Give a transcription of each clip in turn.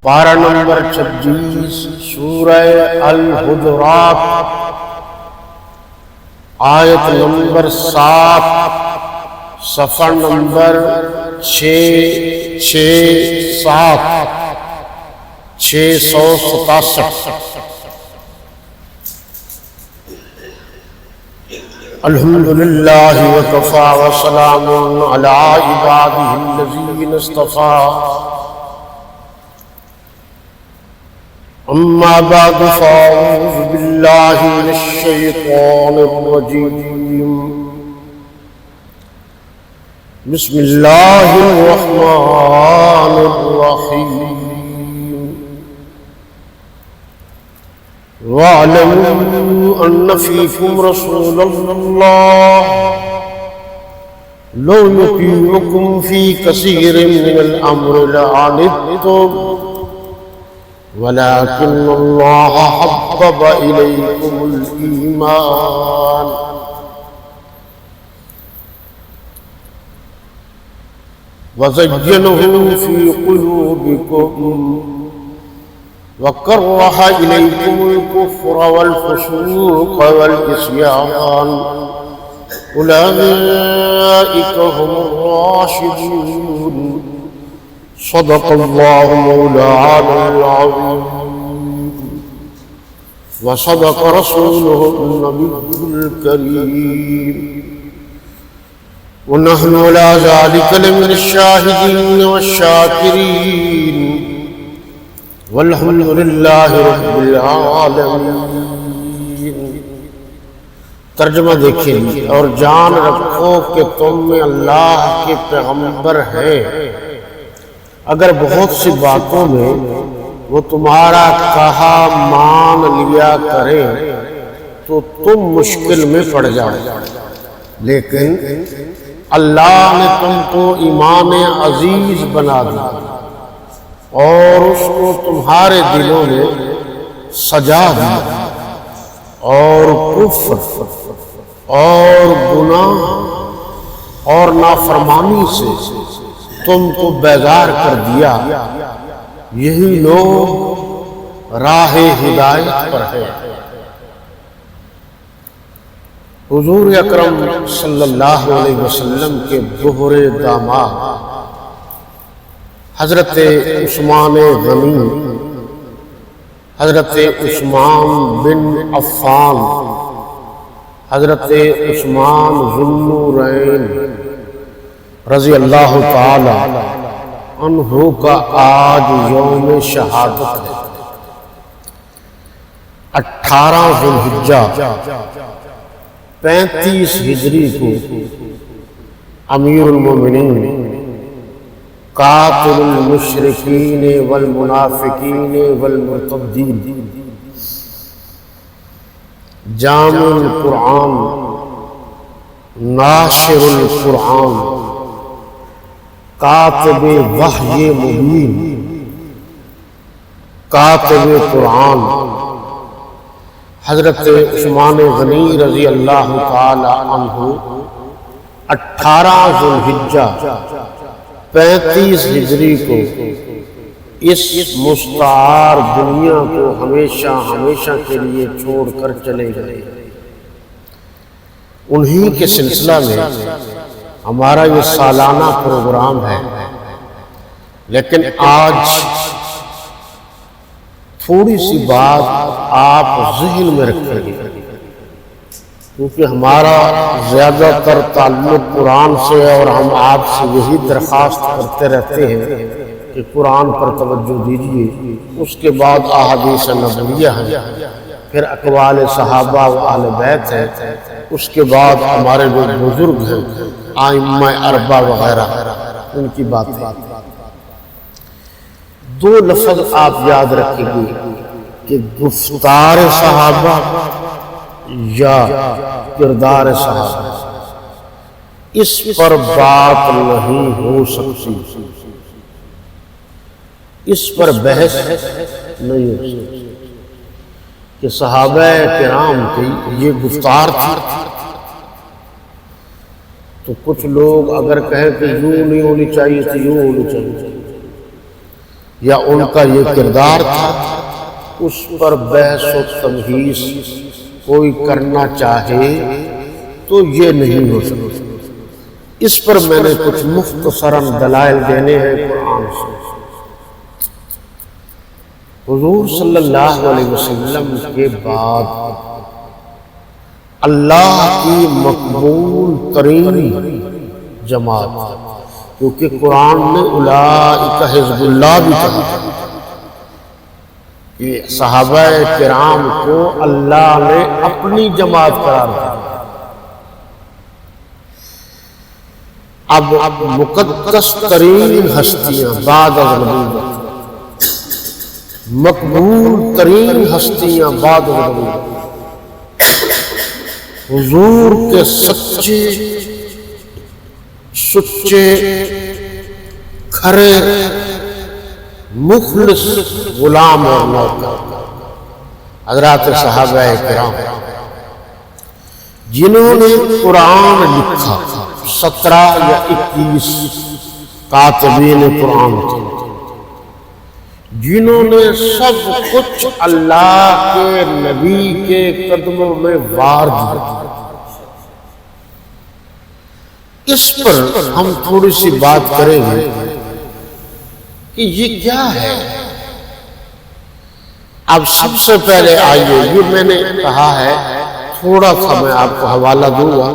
پارہ نمبر 26 سورہ الحجرات آیت نمبر 7 صفحہ نمبر 667 الحمدللہ وکفی وسلام علی عبادہ الذین اصطفی اما بعد فاعوذ باللہ من الشیطان الرجیم بسم اللہ الرحمن الرحیم وَاعْلَمُوا أَنَّ فِيكُمْ رَسُولَ اللَّهِ لَوْ يُطِيعُكُمْ فِي كَثِيرٍ مِّنَ الْأَمْرِ لَعَنِتُّمْ وَلَكِنَّ اللَّهَ حَبَّبَ إِلَيْكُمُ الْإِيمَانَ وَزَيَّنَهُ فِي قُلُوبِكُمْ وَكَرَّهَ إِلَيْكُمُ الْكُفْرَ وَالْفُسُوقَ وَالْعِصْيَانَ أُولَئِكَ هُمُ الرَّاشِدُونَ صدق الله مولانا العظيم وصدق رسوله النبي الكريم ونحن على ذلك لمن الشاهدين والشاكرين والحمد للہ رب العالمین۔ ترجمہ دیکھیں اور جان رکھو کہ تم میں اللہ کے پیغمبر ہیں، اگر بہت سی باتوں میں وہ تمہارا کہا مان لیا کریں تو تم مشکل میں پڑ جاؤ، لیکن اللہ نے تم کو ایمان عزیز بنا دیا اور اس کو تمہارے دلوں میں سجا دیا اور کفر اور گناہ اور نافرمانی سے تم کو بیزار کر دیا، یہی لوگ راہ ہدایت پر ہیں۔ حضور اکرم صلی اللہ علیہ وسلم کے دوہرے داماد حضرت عثمان غنی، حضرت عثمان بن عفان، حضرت عثمان ذو النورین رضی اللہ تعالی عنہ کا آج یوم شہادت ہے۔ 18 ذو الحجہ 35 ہجری کو امیر المومنین قاتل المشرکین والمنافقین والمرتدین، جامع القرآن، ناشر القرآن، کاتب وحی مبین، کاتب قرآن حضرت عثمان غنی رضی اللہ تعالی عنہ 18 ذو الحجہ 35 ہجری کو اس مستعار دنیا کو ہمیشہ ہمیشہ کے لیے چھوڑ کر چلے گئے۔ انہی کے سلسلہ میں ہمارا یہ سالانہ پروگرام ہے، لیکن آج تھوڑی سی بات آپ ذہن میں رکھیں گے، کیونکہ ہمارا زیادہ تر تعلق قرآن سے اور ہم آپ سے یہی درخواست کرتے رہتے ہیں کہ قرآن پر توجہ دیجیے، اس کے بعد احادیث نبویہ ہیں، پھر اقوال صحابہ و اہل بیت ہیں، اس کے بعد ہمارے جو بزرگ ہیں ائمہ اربعہ وغیرہ ان کی باتیں۔ 2 لفظ آپ یاد رکھیں گے کہ گفتار صحابہ یا کردار صحابہ، اس پر بات نہیں ہو سکتی، اس پر بحث نہیں ہو سکتی کہ صحابہ کرام کی یہ گفتار تھی، تو کچھ لوگ اگر کہیں کہ یوں نہیں ہونی چاہیے تو یوں ہونی چاہیے، یا ان کا یہ کردار تھا، اس پر بحث و تمہیز کوئی کرنا چاہے تو یہ نہیں ہو سکتا۔ اس پر میں نے کچھ مختصراً دلائل دینے ہیں قرآن سے۔ حضور صلی اللہ علیہ وسلم کے بعد اللہ کی مقبول ترین جماعت، کیونکہ قرآن نے اولئک حزب اللہ بھی کہا کہ صحابہ کرام کو اللہ نے اپنی جماعت قرار دیا۔ اب مقدس ترین ہستیاں بعد از نبوت، مقبول ترین ہستیاں بعد از نبوت، حضور کے سچے کھرے مخلص غلام اور نوکر حضرات صحابہ کرام، جنہوں نے قرآن لکھا، 17 یا 21 کاتبین قرآن تھے، جنہوں نے سب کچھ اللہ کے نبی کے قدموں میں وار دیا۔ اس پر ہم تھوڑی سی بات کریں گے کہ یہ کیا ہے۔ اب سب سے پہلے آئیے، یہ میں نے کہا ہے تھوڑا سا میں آپ کو حوالہ دوں گا،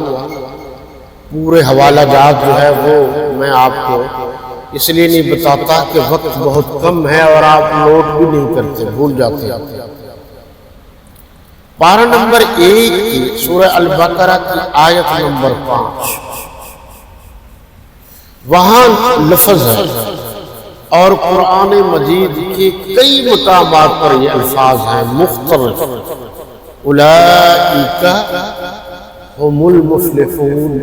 پورے حوالہ جات جو ہے وہ میں آپ کو اس لیے نہیں بتاتا کہ وقت بہت کم ہے اور آپ نوٹ بھی نہیں کرتے، بھول جاتے ہیں۔ پارہ نمبر 1 کی سورہ البقرہ کی آیت نمبر 5، وہاں لفظ ہے، اور قرآن مجید کے کئی مقامات پر یہ الفاظ ہیں مختلف، اولئک هم المفلحون،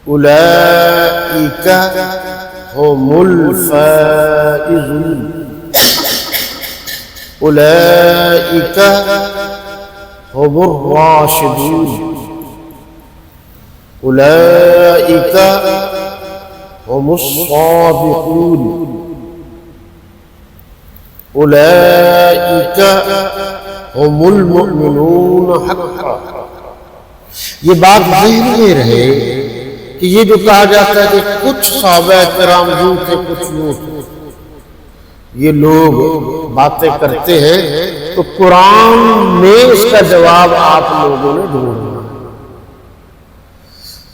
اولئک هم الفائزون، اولئک هم الراشدون، اولئک هم الصادقون، اولئک هم المؤمنون حقا۔ یہ بات ذہن میں رہے کہ یہ جو کہا جاتا ہے کہ کچھ صحابہ کرام یوں تھے کچھ یوں تھے، یہ لوگ باتیں کرتے ہیں، تو قرآن میں اس کا جواب آپ لوگوں نے ڈھونڈنا۔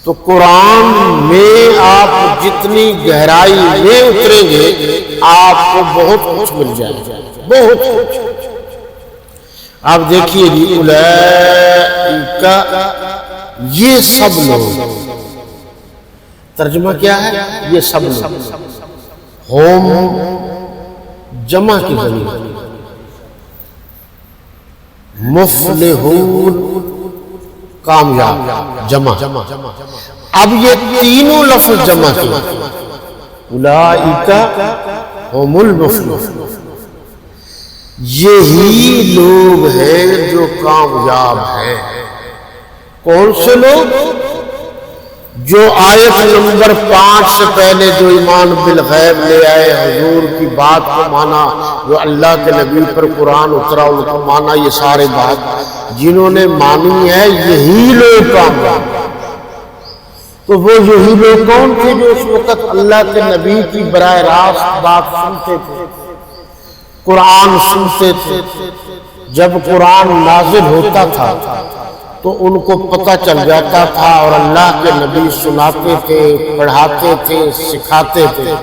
تو قرآن میں آپ جتنی گہرائی میں اتریں گے آپ کو بہت کچھ مل جائے گا، بہت کچھ۔ آپ دیکھیے جی، اولئک یہ سب لوگ، ترجمہ کیا ہے؟ یہ سب لوگ، ہوم جمع کی ذریعے، مفلحون کامیاب جمع۔ اب یہ تینوں لفظ جمع کیا، اولئک هم المفلحون، یہی لوگ ہیں جو کامیاب ہیں۔ کون سے لوگ؟ جو آیت نمبر 5 سے پہلے جو ایمان بالغیب لے آئے، حضور کی بات کو مانا، جو اللہ کے نبی پر قرآن اترا ان کو مانا، یہ سارے بات جنہوں نے مانی ہے، یہی لوگ کامیاب۔ تو وہ یہی لوگ کون تھے؟ جو اس وقت اللہ کے نبی کی براہ راست بات سنتے تھے، قرآن سنتے تھے۔ جب قرآن نازل ہوتا تھا تو ان کو پتہ چل جاتا تھا، اور اللہ کے نبی سناتے تھے، پڑھاتے تھے، سکھاتے تھے۔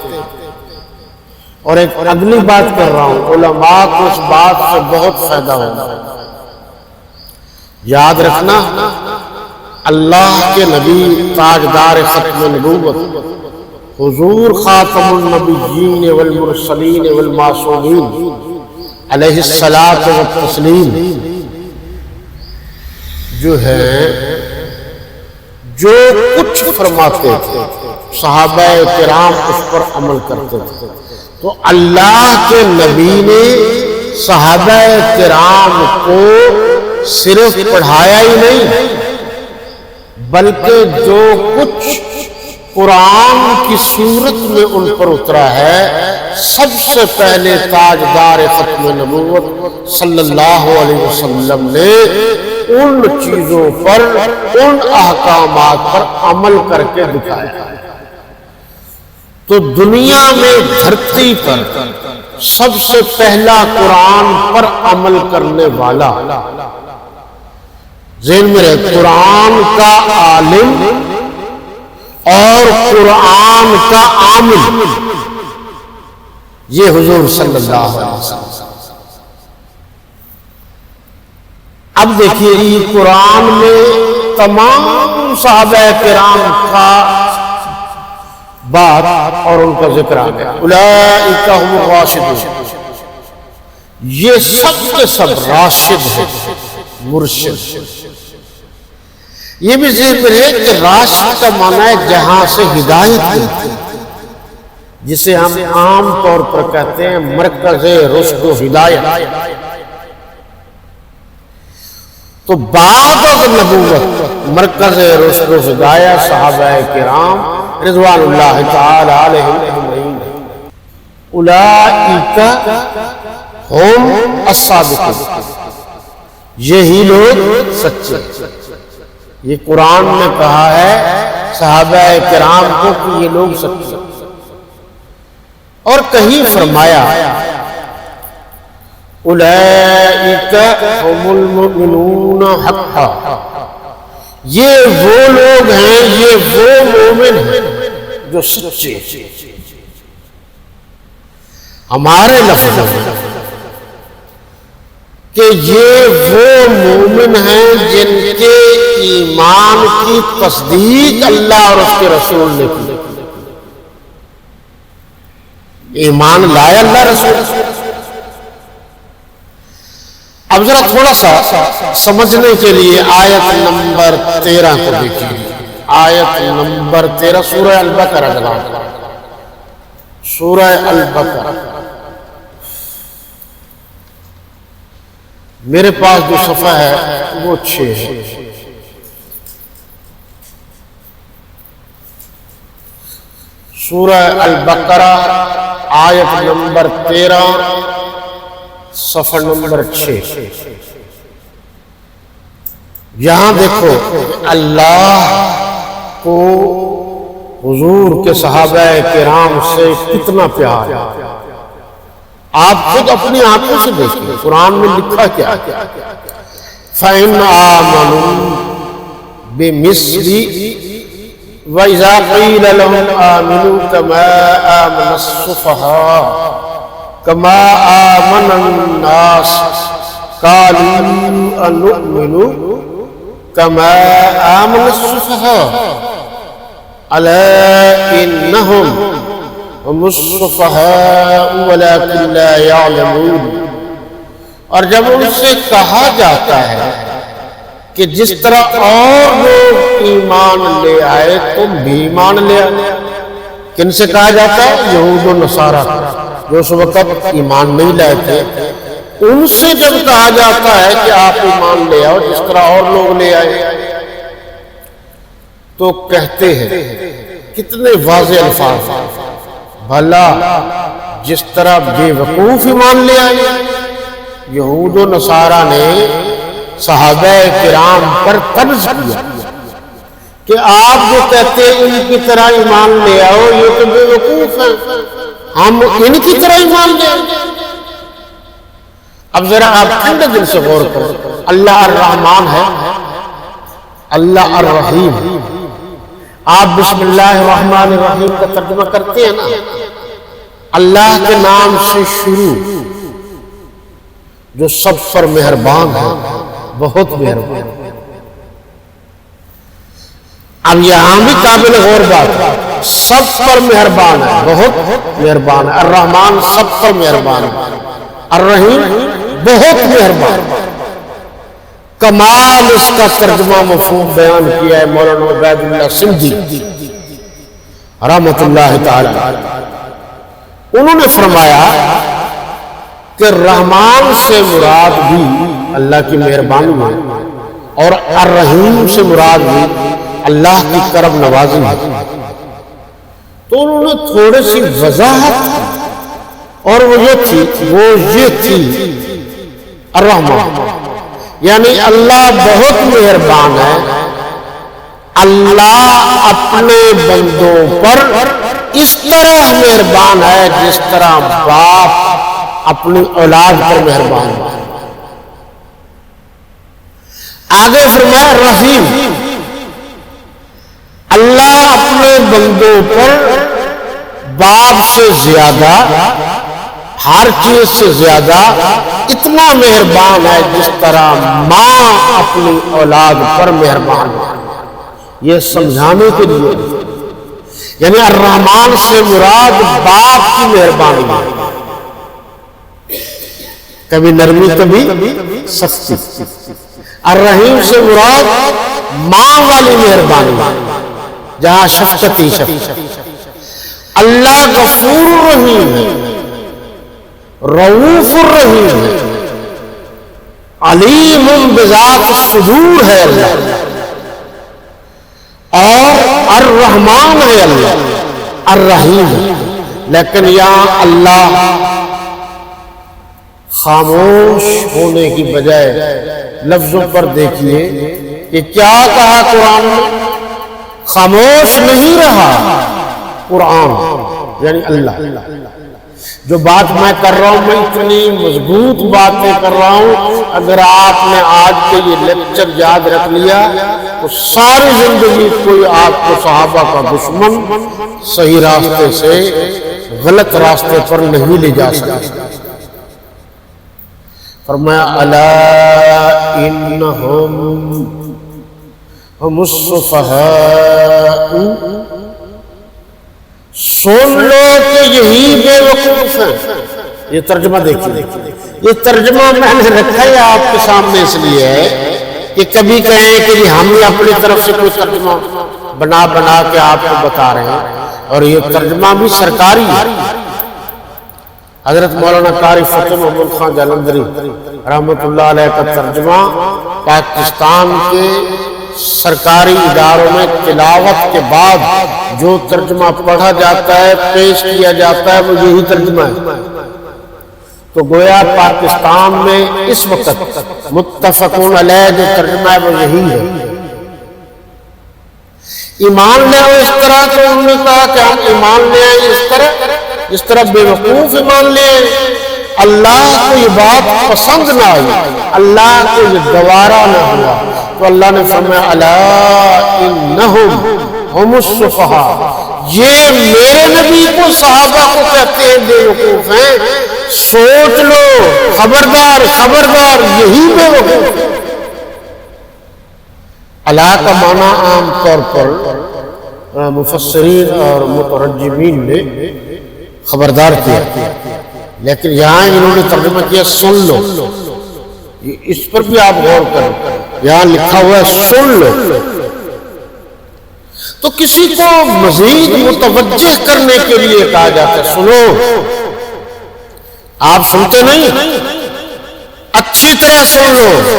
اور ایک اگلی بات کر رہا ہوں، علماء کو اس بات سے بہت فائدہ ہوگا۔ یاد رکھنا، اللہ کے نبی تاجدار ختم نبوت، حضور خاتم النبیین والمرسلین والمعصومین علیہ الصلاۃ والتسلیم جو ہے، جو کچھ فرماتے تھے صحابہ کرام اس پر عمل کرتے تھے۔ تو اللہ کے نبی نے صحابہ کرام کو صرف پڑھایا ہی نہیں، بلکہ جو کچھ قرآن کی صورت میں ان پر اترا ہے سب سے پہلے تاجدار ختم نبوت صلی اللہ علیہ وسلم نے ان چیزوں پر، ان احکامات پر عمل کر کے دکھایا۔ تو دنیا میں دھرتی پر سب سے پہلا قرآن پر عمل کرنے والا، ذہن میں رہے، قرآن کا عالم اور قرآن کا عامل، یہ حضور صلی اللہ علیہ وسلم۔ اب دیکھیے یہ قرآن میں تمام صحابہ کرام کا بات اور ان کا ذکر آ گیا۔ اولئک هم الراشدون، یہ سب کے سب راشد ہیں، مرشد۔ یہ بھی ذہن میں رہے کہ راشد کا معنی ہے جہاں سے ہدایت ملتی ہے، جسے ہم عام طور پر کہتے ہیں مرکز رشد و ہدایت۔ تو بعد از نبوت مرکز رشد و ہدایت صحابہ کرام رضوان اللہ تعالی علیہم اجمعین۔ اولئک ہم الصادقون، یہی لوگ سچے۔ یہ قرآن نے کہا ہے صحابہ کرام کو کہ یہ لوگ سچے، اور کہیں فرمایا اولئک هم المؤمنون حقا، یہ وہ لوگ ہیں، یہ وہ مومن ہیں جو سچے۔ ہمارے لفظ ہیں کہ یہ وہ مومن ہیں جن کے ایمان کی تصدیق اللہ اور اس کے رسول نے کی۔ ایمان لائے اللہ رسول۔ اب ذرا تھوڑا سا سمجھنے کے لیے آیت نمبر 13 کو دیکھیے۔ آیت نمبر 13 سورہ البقرہ جناب، سورہ البقرہ۔ میرے پاس جو صفحہ ہے وہ 6 ہے۔ سورہ البقرہ آیت نمبر 13 صفحہ نمبر 6۔ یہاں دیکھو اللہ کو حضور کے صحابہ کرام سے کتنا پیار ہے۔ آپ خود اپنی آنکھوں سے دیکھیں قرآن میں لکھا کیا ہے۔ فَإِنْ آمَنُوا بِمِثْلِ وَإِذَا قِيلَ لَهُمْ آمِنُوا كَمَا آمَنَ السُّفَهَاءُ كَمَا آمَنَ النَّاسُ قَالُوا أَنُؤْمِنُ كَمَا آمَنَ السُّفَهَاءُ أَلَا إِنَّهُمْ هُمُ السُّفَهَاءُ وَلَكِنْ لَا يَعْلَمُونَ۔ اور جب ان سے کہا جاتا ہے کہ جس طرح اور لوگ ایمان لے آئے تم بھی ایمان لے آئے، کن سے کہا جاتا ہے؟ یہود و نصارہ، جو اس وقت ایمان نہیں لائے تھے، ان سے جب کہا جاتا ہے کہ آپ ایمان لے آؤ جس طرح اور لوگ لے آئے، تو کہتے ہیں کتنے واضح الفاظ، بھلا جس طرح بے وقوف ایمان لے آئے۔ یہود و نصارہ نے صحابہ کرام پر طنز کیا کہ آپ جو کہتے ہیں ان کی طرح ایمان لے آؤ، یہ تو بے وقوف ہیں، ہم ان کی طرح ایمان لے آئیں۔ اب ذرا آپ ٹھنڈے دل سے غور کرو، اللہ الرحمن ہے، اللہ الرحیم۔ آپ بسم اللہ الرحمن الرحیم کا ترجمہ کرتے ہیں نا، اللہ کے نام سے شروع جو سب پر مہربان ہے، بہت مہربان۔ اب یہاں بھی قابل غور بات ہے، سب پر مہربان ہے، بہت مہربان ہے۔ الرحمن سب پر مہربان ہے، الرحیم بہت مہربان۔ کمال اس کا ترجمہ مفہوم بیان کیا ہے مولانا عبید اللہ سندھی رحمت اللہ تعالی۔ انہوں نے فرمایا کہ رحمان سے مراد بھی اللہ کی مہربانی ہے، اور الرحیم سے مراد بھی اللہ کی کرم نوازی ہے۔ تو انہوں نے تھوڑی سی وضاحت اور وہ یہ تھی الرحمن، یعنی اللہ بہت مہربان ہے۔ اللہ اپنے بندوں پر اس طرح مہربان ہے جس طرح باپ اپنی اولاد پر مہربان ہے۔ آگے فرمایا رحیم، اللہ اپنے بندوں پر باپ سے زیادہ، ہر چیز سے زیادہ اتنا مہربان ہے جس طرح ماں اپنی اولاد پر مہربان ہے۔ یہ سمجھانے کے لیے، یعنی الرحمن سے مراد باپ کی مہربانی ہے، کبھی نرمی کبھی سختی۔ الرحیم سے مراد ماں والی مہربانی ہے، جہاں شفقت ہی شفقت۔ اللہ غفور الرحیم ہے، رؤوف الرحیم ہے، علیم بذات الصدور ہے اللہ، اور الرحمن ہے اللہ، الرحیم ہے۔ لیکن یہاں اللہ خاموش ہونے کی بجائے لفظوں پر دیکھیے کہ کیا کہا قرآن نے، خاموش نہیں رہا قرآن، یعنی اللہ۔ جو بات میں کر رہا ہوں، میں اتنی مضبوط باتیں کر رہا ہوں، اگر آپ نے آج کے یہ لیکچر یاد رکھ لیا تو ساری زندگی کوئی آپ کو صحابہ کا دشمن صحیح راستے سے غلط راستے پر نہیں لے جا سکتا۔ فرمایا الا انہم ہم السفہاء، سن لو کہ یہی بے وقوف ہیں۔ یہ ترجمہ دیکھیے، یہ ترجمہ میں نے رکھا ہے آپ کے سامنے اس لیے ہے کہ کبھی کہیں کہ ہم نے اپنی طرف سے کوئی ترجمہ بنا کے آپ کو بتا رہے ہیں، اور یہ ترجمہ بھی سرکاری ہے۔ حضرت مولانا قاری فتح محمود خان جالندھری رحمۃ اللہ علیہ کا ترجمہ پاکستان کے سرکاری اداروں میں تلاوت کے بعد جو ترجمہ پڑھا جاتا ہے، پیش کیا جاتا ہے، وہ یہی ترجمہ ہے۔ تو گویا پاکستان میں اس وقت متفقون علیہ جو ترجمہ ہے وہ یہی ہے۔ ایمان لے آؤ اس طرح، تو انہوں نے کہا کہ ہم ایمان لے آئیں اس طرح بے وقوف ایمان لے آئیں۔ اللہ کو یہ بات پسند نہ آئی، اللہ کو یہ گوارا نہ ہوا، تو اللہ نے فرمایا الا انہم ہم السفہاء، یہ میرے نبی کو صحابہ کو کہتے ہیں بے وقوف ہیں، سوچ لو، خبردار خبردار، یہی بے وقوف ہے۔ الا کا معنی عام طور پر مفسرین اور مترجمین نے خبردار کیا، لیکن یہاں انہوں نے ترجمہ کیا سن لو۔ اس پر بھی آپ غور کریں، یہاں لکھا ہوا ہے سن لو، تو کسی کو مزید متوجہ کرنے کے لیے کہا جاتا ہے سنو۔ آپ سنتے نہیں، اچھی طرح سن لو،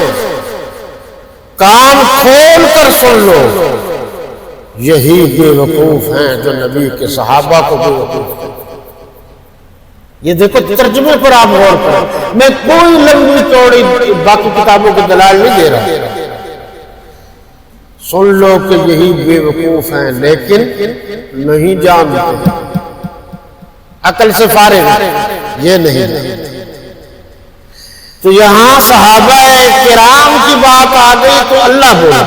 کان کھول کر سن لو، یہی بے وقوف ہیں جو نبی کے صحابہ کو بے وقوف ہیں۔ یہ دیکھو ترجمے پر آپ غور کریں، میں کوئی لمبی چوڑی باقی کتابوں کے دلائل نہیں دے رہا۔ سن لو کہ یہی بے وقوف ہیں لیکن نہیں جانتے، عقل سے فارغ یہ نہیں۔ تو یہاں صحابہ کرام کی بات آ گئی تو اللہ بولا۔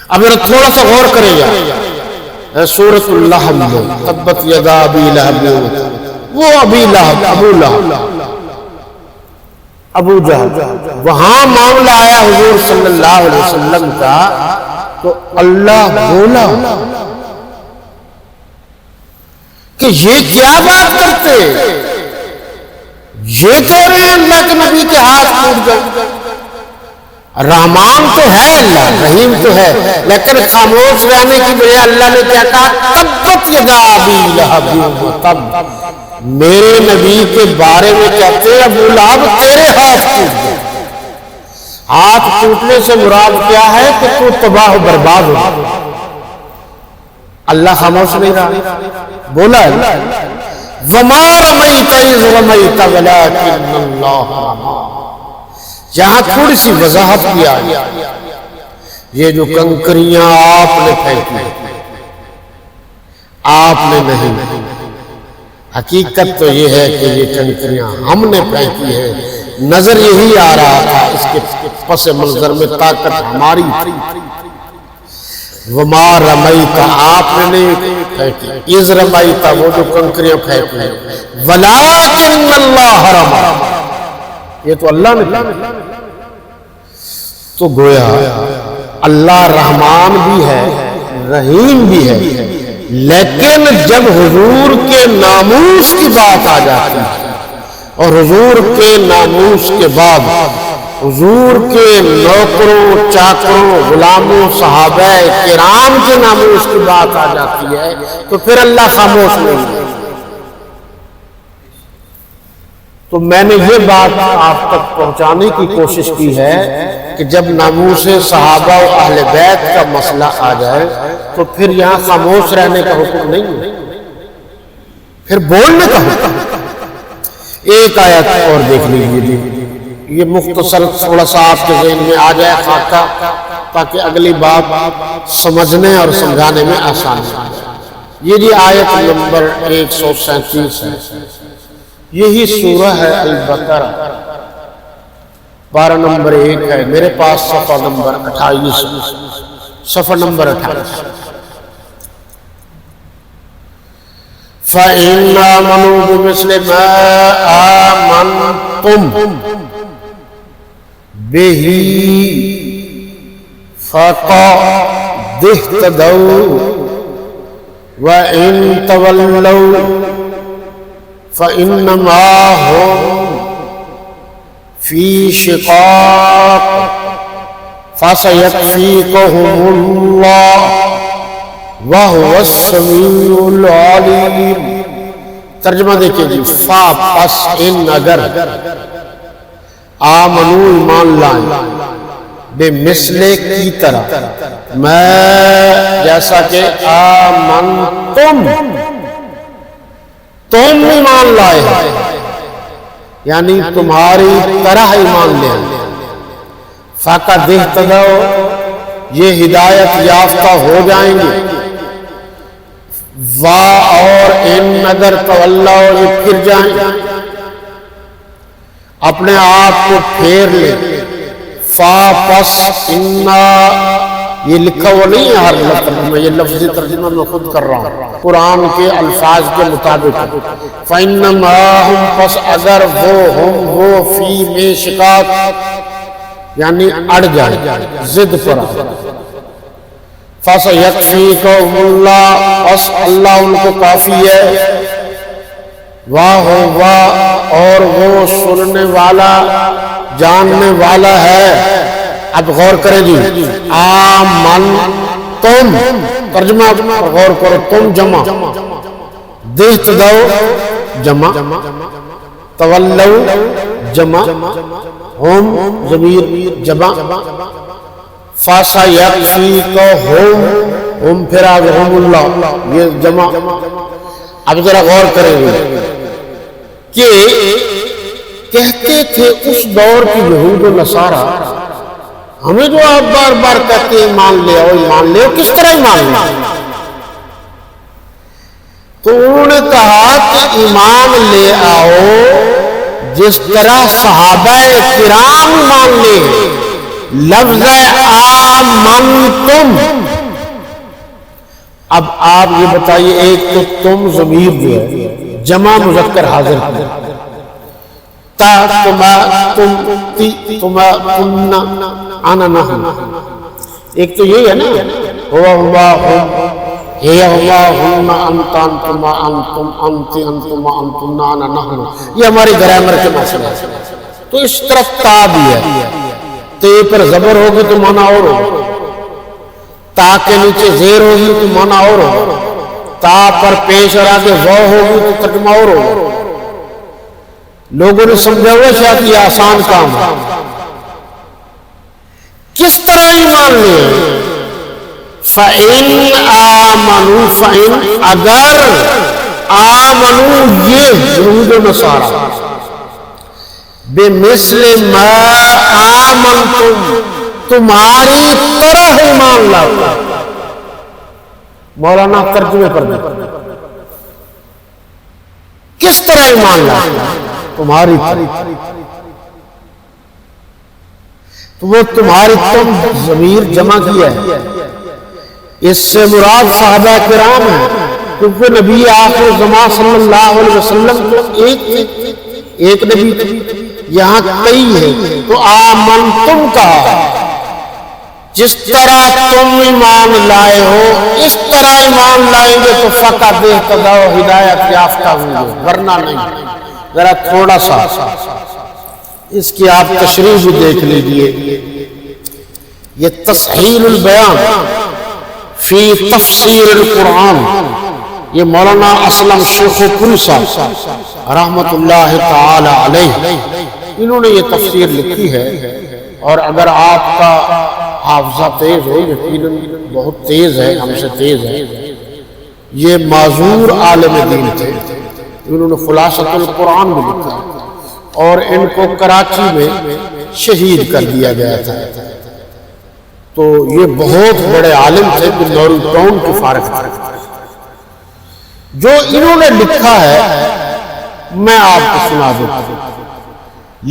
اب تھوڑا سا غور کریں گا، سورۃ اللہب میں تبت یدا ابی لہب، وہ ابی لہب ابو جہل، وہاں معاملہ آیا حضور صلی اللہ علیہ وسلم کا، تو اللہ بولا کہ یہ کیا بات کرتے، یہ کہہ رہے ہیں اللہ کے نبی کے ہاتھ ٹوٹ گئے۔ رحمان تو ہے اللہ، رحیم تو ہے، لیکن خاموش رہنے کی بجائے اللہ نے کیا کہا، تبت یدا ابی لہب، تب میرے نبی کے بارے میں کہتے ہیں ابو لہب تیرے ہاتھ ٹوٹ گئے۔ ہاتھ ٹوٹنے سے مراد کیا ہے کہ تو تباہ و برباد ہو۔ اللہ خاموش نہیں رہا، بولا ہے۔ وما رمیت اذ رمیت ولکن اللہ رمی. یہاں تھوڑی سی وضاحت کیا ہے. یہ جو کنکریاں آپ نے پھینکی آپ نے نہیں، حقیقت تو یہ ہے کہ یہ کنکریاں ہم نے پھینکی ہے. نظر یہی آ رہا تھا اس کے پس منظر میں طاقت ہماری تھی. وما رمیت آپ نے نہیں پھینکی، اذ رمیت وہ جو کنکریاں پھینکی، ولکن اللہ رمی یہ تو اللہ نے. تو گویا اللہ رحمان بھی ہے رحیم بھی ہے، لیکن جب حضور کے ناموس کی بات آ جاتی ہے اور حضور کے ناموس کے بعد حضور کے نوکروں چاکروں غلاموں صحابہ کرام کے ناموس کی بات آ جاتی ہے تو پھر اللہ خاموش نہیں ہے. تو میں نے یہ بات آپ تک پہنچانے کی کوشش کی ہے کہ جب ناموس صحابہ و اہل بیت کا مسئلہ آ جائے تو پھر یہاں خاموش رہنے کا حکم نہیں ہے، پھر بولنے کا حکم. ایک آیت اور دیکھ لیجیے، یہ مختصر تھوڑا سا آپ کے ذہن میں آ جائے خاکہ تاکہ اگلی بات سمجھنے اور سمجھانے میں آسانی ہو جائے. یہ جی آیت نمبر 137 ہے. یہی سورہ ہے البقرہ، پارہ نمبر 1 ہے. میرے پاس صفحہ نمبر 28، صفحہ نمبر 28. فَإِنَّ آمَنُوا بِمِثْلِ مَا آمَنْتُمْ بِهِ فَقَدِ اهْتَدَوْا وَإِن تَوَلَّوْا فَإِنَّمَا هُمْ فِي شِقَاقٍ فَسَيَكْفِيكَهُمُ اللَّهُ وَهُوَ السَّمِيعُ الْعَلِيمُ. ترجمہ دیکھیں جی. فا پس ان اگر آمنو ایمان لائیں بے مثلے کی طرح میں جیسا کہ آمنتم تم ایمان لائے یعنی تمہاری طرح ایمان لے. فَقَدِ اهْتَدَوْا یہ ہدایت یافتہ ہو جائیں گے. اور ان اگر تولوا یہ پھر جائیں اپنے آپ کو پھیر لیں. فا پس انا یہ لکھا ہوا نہیں ہے ہر لفظ میں، یہ لفظی ترجمہ میں خود کر رہا ہوں قرآن کے الفاظ کے مطابق. فَإِنَّمَا هُمْ پس اگر وہ فی میں شقاق یعنی اڑ جائیں ضد پر آ. فَسَيَكْفِيكَهُمُ اللَّهُ پس اللہ ان کو کافی ہے. واہ اور وہ سننے والا جاننے والا ہے. اب غور کریں جی. آمن تم ترجمہ غور کرو. تم جمع دیت دو جمع تولو جمع ہم ضمیر جمع فاسا یکفیکہم ہم پھر آگے ہم اللہ یہ جمع. اب ذرا غور کریں گے کہ کہتے تھے اس دور کی یہود و نصارہ ہمیں جو آپ بار بار کہتے ہیں ایمان لے آؤ ایمان لے آؤ، کس طرح ایمان لے آؤ؟ تو انہوں نے کہا کہ ایمان لے آؤ جس طرح صحابہ کرام ایمان لے. لفظ آمنتم. اب آپ یہ بتائیے ایک تو تم ضمیر جو ہے جمع مذکر حاضر ہے تا تما تم تی تما تمنا انا نحن. ایک تو یہی ہے نا ہوا ہوا ہم ہیا ہوا ہم انتان تما انتم انتی انتما انتم انا نحن. یہ ہماری گرامر کے مسئلہ ہے. تو اس طرف تا بھی ہے. تے پر زبر ہوگی تو معنی اور ہوگا. تا کے نیچے زیر ہوگی تو معنی اور ہوگا. تا پر پیش اور آگے وہ ہوگی تو ترجمہ اور ہوگا. لوگوں نے سمجھا ہوا شاید یہ آسان کام ہے. کس طرح ایمان لے؟ فَإِنْ آمَنُوا فَإِنْ اگر آمنو یہ یہود و نصارہ بمثل ما آمنتم تمہاری طرح ایمان لاتا. مولانا ترجمے پر دے کس طرح ایمان لاتا تمہاری طرح. تو وہ تمہاری تم ضمیر جمع کیا ہے، اس سے مراد صحابہ کرام ہیں، کیونکہ نبی آخر زمان صلی اللہ علیہ وسلم کو ایک نبی تھی، یہاں کئی ہیں. تو آمنتم کا جس طرح تم ایمان لائے ہو اس طرح ایمان لائیں گے تو فقط اہتدوا و ہدایت یافتہ ہوں گے، ورنہ نہیں. ذرا تھوڑا سا اس کی آپ تشریح بھی دیکھ لیجئے. یہ تصحیح البیان فی تفسیر القرآن، یہ مولانا اسلم شیخ پوری صاحب رحمت اللہ تعالی علیہ انہوں نے یہ تفسیر لکھی ہے. اور اگر آپ کا حافظہ تیز ہو، یقیناً بہت تیز ہے، ہم سے تیز ہے، یہ معذور عالم دین تھے، انہوں نے خلاصۃ القرآن بھی لکھا اور ان کو کراچی میں شہید کر دیا گیا تھا. تو یہ بہت بڑے عالم تھے، بلوری ٹاؤن کے فارغ تھے. جو انہوں نے لکھا ہے میں آپ کو سنا دیتا ہوں.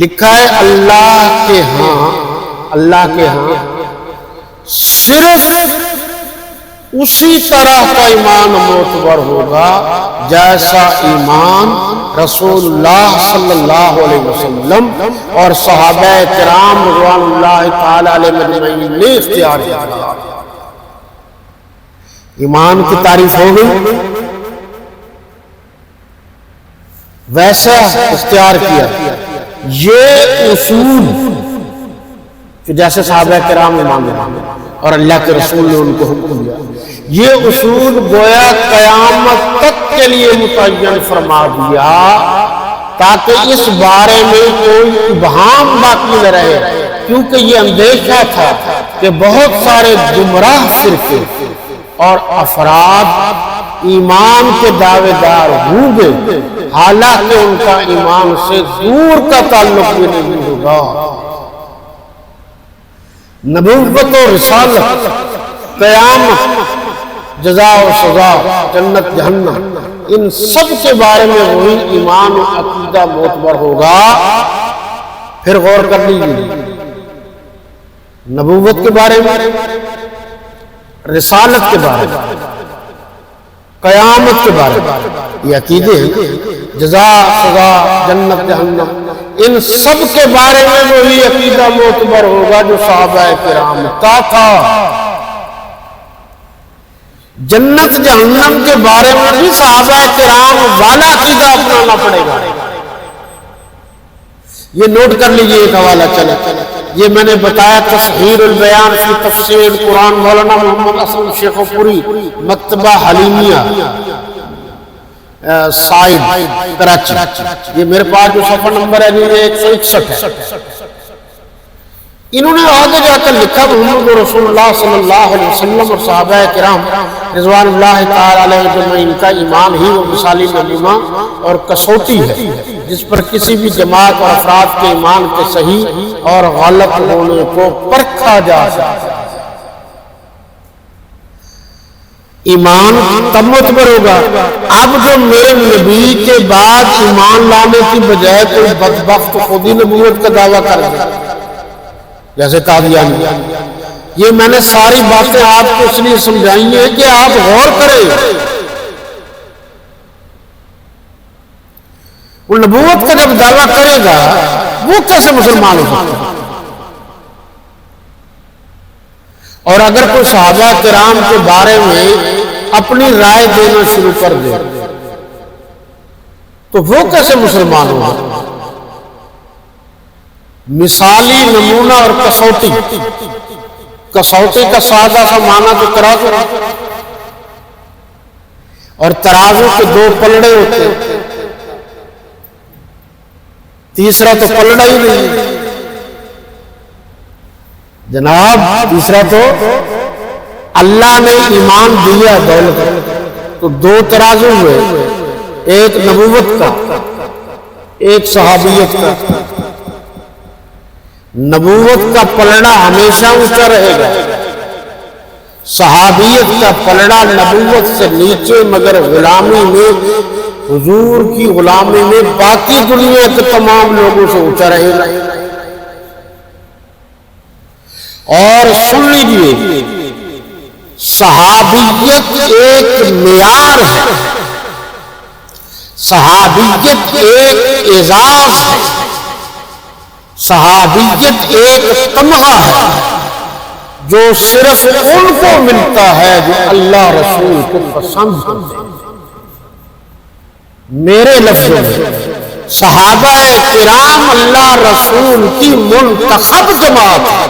لکھا ہے اللہ کے ہاں صرف اسی طرح کا ایمان معتبر ہوگا جیسا ایمان رسول اللہ صلی اللہ علیہ وسلم اور صحابہ کرام رضوان اللہ تعالی علیہ مجمعین نے اختیار کیا. ایمان کی تعریف ہو گئی، ویسا اختیار کیا. یہ اصول کہ جیسے صحابہ کرام ایمان لائے اور اللہ کے رسول نے ان کو حکم دیا، یہ اصول گویا قیامت تک کے لیے متعین فرما دیا تاکہ اس بارے میں کوئی ابہام باقی نہ رہے. کیونکہ یہ اندیشہ تھا کہ بہت سارے گمراہ فرقے اور افراد ایمان کے دعوے دار ہوں گے حالانکہ ان کا ایمان سے دور کا تعلق بھی نہیں ہوگا. نبوت و رسالت، قیامت، جزا و سزا، جنت جہنم، ان سب کے بارے میں وہی ایمان و عقیدہ معتبر ہوگا. پھر غور کر لیجیے، نبوت کے بارے میں، رسالت کے بارے میں، قیامت کے بارے میں، یہ عقیدے ہیں. جزا سزا جنت جہنم، ان سب کے بارے میں وہی عقیدہ معتبر ہوگا جو صحابہ کرام کا تھا. جنت جہنم کے بارے میں بھی صحابہ کرام والا عقیدہ اپنانا پڑے گا. یہ نوٹ کر لیجئے، ایک حوالہ چلے. یہ میں نے بتایا تصحیح البیان فی تفسیر القرآن، مولانا محمد اسلم شیخ پوری، مکتبہ حلیمیہ، سائد کراچی. یہ میرے پاس جو صفحہ نمبر ہے یہ 161 ہے. انہوں نے آگے جا کر لکھا محمد رسول اللہ صلی اللہ علیہ وسلم اور صحابہ کرام رضوان اللہ تعالی علیہ اجمعین کا ایمان ہی وہ مثالی نمونہ اور کسوٹی ہے جس پر کسی بھی جماعت اور افراد کے ایمان کے صحیح اور غلط ہونے کو پرکھا جا سکتا ہے. ایمان تب معتبر ہوگا اب جو میرے نبی کے بعد ایمان لانے کی بجائے کوئی بدبخت خود ہی نبوت کا دعویٰ کر دے، جیسے قادیانی. یہ میں نے ساری باتیں آپ کو اس لیے سمجھائی ہیں کہ آپ غور کریں. وہ نبوت کا جب دعویٰ کرے گا وہ کیسے مسلمان ہو سکتا ہے؟ اور اگر کوئی صحابہ کرام کے بارے میں اپنی رائے دینا شروع کر دے تو وہ کیسے مسلمان ہوگا؟ مثالی نمونہ اور کسوٹی. کسوٹی کا سادہ سا معنی تو ترازو، اور ترازو کے دو پلڑے ہوتے ہیں، تیسرا تو پلڑا ہی نہیں جناب. تیسرا تو اللہ نے ایمان دیا دولت، تو دو ترازو ہوئے، ایک نبوت کا، ایک صحابیت کا۔ نبوت کا پلڑا ہمیشہ اونچا رہے گا، صحابیت کا پلڑا نبوت سے نیچے، مگر غلامی میں، حضور کی غلامی میں باقی دنیا کے تمام لوگوں سے اونچا رہے گا۔ اور سن لیجیے، صحابیت ایک معیار ہے، صحابیت ایک اعزاز ہے، صحابیت ایک تمغہ ہے جو صرف ان کو ملتا ہے جو اللہ رسول کو پسند ہے۔ میرے لفظوں میں صحابہ کرام اللہ رسول کی منتخب جماعت ہے،